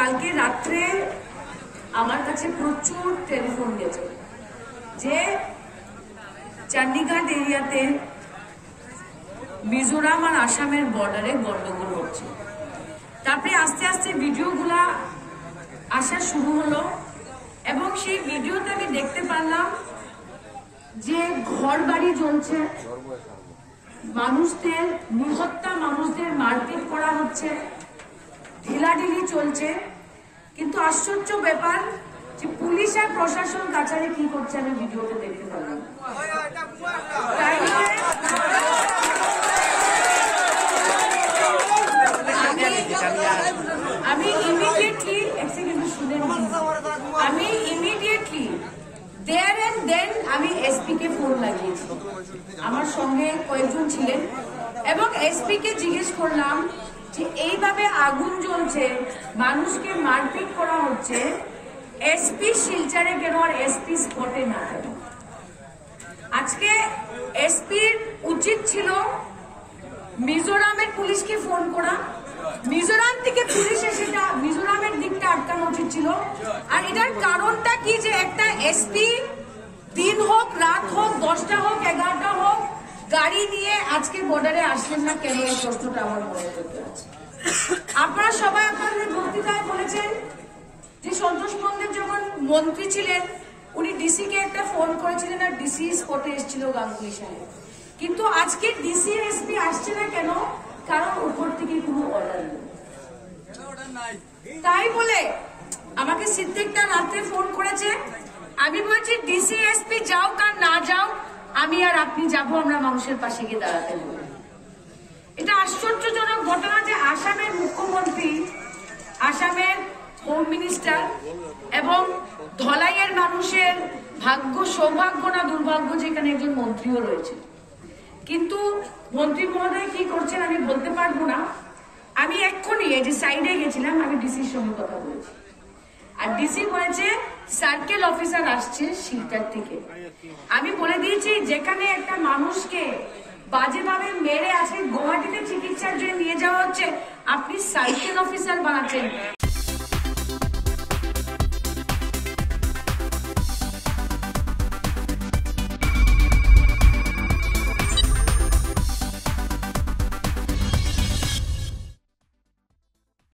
কালকে রাত্রে আমার কাছে প্রচুর টেলিফোন গেছে যে চণ্ডীগড় এরিয়াতে মিজোরাম আর আসামের বর্ডারে গন্ডগোল হচ্ছে। তারপরে আস্তে আস্তে ভিডিওগুলা আসা শুরু হলো এবং সেই ভিডিওতে আমি দেখতে পারলাম যে ঘর বাড়ি জ্বলছে, মানুষদের নিহত্যা, মানুষদের মারপিট করা হচ্ছে, ঢিলাঢিলি চলছে। কিন্তু আশ্চর্য ব্যাপার যে পুলিশ আর প্রশাসন কাছারি কি করছে আমি ভিডিওতে দেখতে পারলাম। আমি ইমিডিয়েটলি দেয়ার এন্ড দেন আমি এসপি কে ফোন লাগিয়েছি। আমার সঙ্গে কয়েকজন ছিলেন এবং এসপি কে জিজ্ঞেস করলাম যে এইভাবে আগুন জ্বলছে, মানুষকে মারপিট করা হচ্ছে, এসপি শিলচরে কেন আর এসপি স্পটে না কেন? আজকে এসপির উচিত ছিল মিজোরামের পুলিশকে ফোন করা, মিজোরাম থেকে পুলিশ এসে মিজোরামের দিকটা আটকানো উচিত ছিল। আর এটার কারণটা কি যে একটা এসপি দিন হোক রাত হোক 10টা হোক 11টা হোক গাড়ি নিয়ে আজকে বর্ডারে আসলেন না কেন? এই প্রশ্নটা আমার মনে করতে আছে। আপনারা সবাই আপনাদের বক্তৃতায় বলেছেন যে সন্তোষ মন্ডল যখন মন্ত্রী ছিলেন উনি ডিসি কে একটা ফোন করেছিলেন আর ডিসি স্পটে এসেছিল গাঙ্গুলি সাহেব। কিন্তু আজকে ডিসি এসপি আসছে না কেন? কারণ উপর থেকে কোনো অর্ডার নেই। তাই বলে আমাকে সিদ্দিকটা রাতে ফোন করেছে, আমি বলছি ডিসি এসপি যাও কার না যাও, আমি আর আপনি যাবো, আমরা মানুষের পাশে গিয়ে দাঁড়াতে হবে। এটা আশ্চর্যজনক ঘটনা যে আসামের মুখ্যমন্ত্রী, আসামের হোম মিনিস্টার এবং ধলাইয়ের মানুষের ভাগ্য, সৌভাগ্য না দুর্ভাগ্য যেখানে একজন মন্ত্রীও রয়েছে। কিন্তু মন্ত্রী মহোদয় কি করছেন আমি বলতে পারবো না। আমি এক্ষুনি এই যে সাইডে গেছিলাম, আমি ডিসির সঙ্গে কথা বলেছি আর ডিসি বলেছে সার্কেল অফিসার আসছে শিলচর থেকে। আমি বলে দিয়েছি যেখানে একটা মানুষকে বাজেভাবে মেরে আছে গুয়াহাটিতে চিকিৎসার জন্য নিয়ে যাওয়া হচ্ছে, আপনি সার্কেল অফিসার বানাচ্ছেন,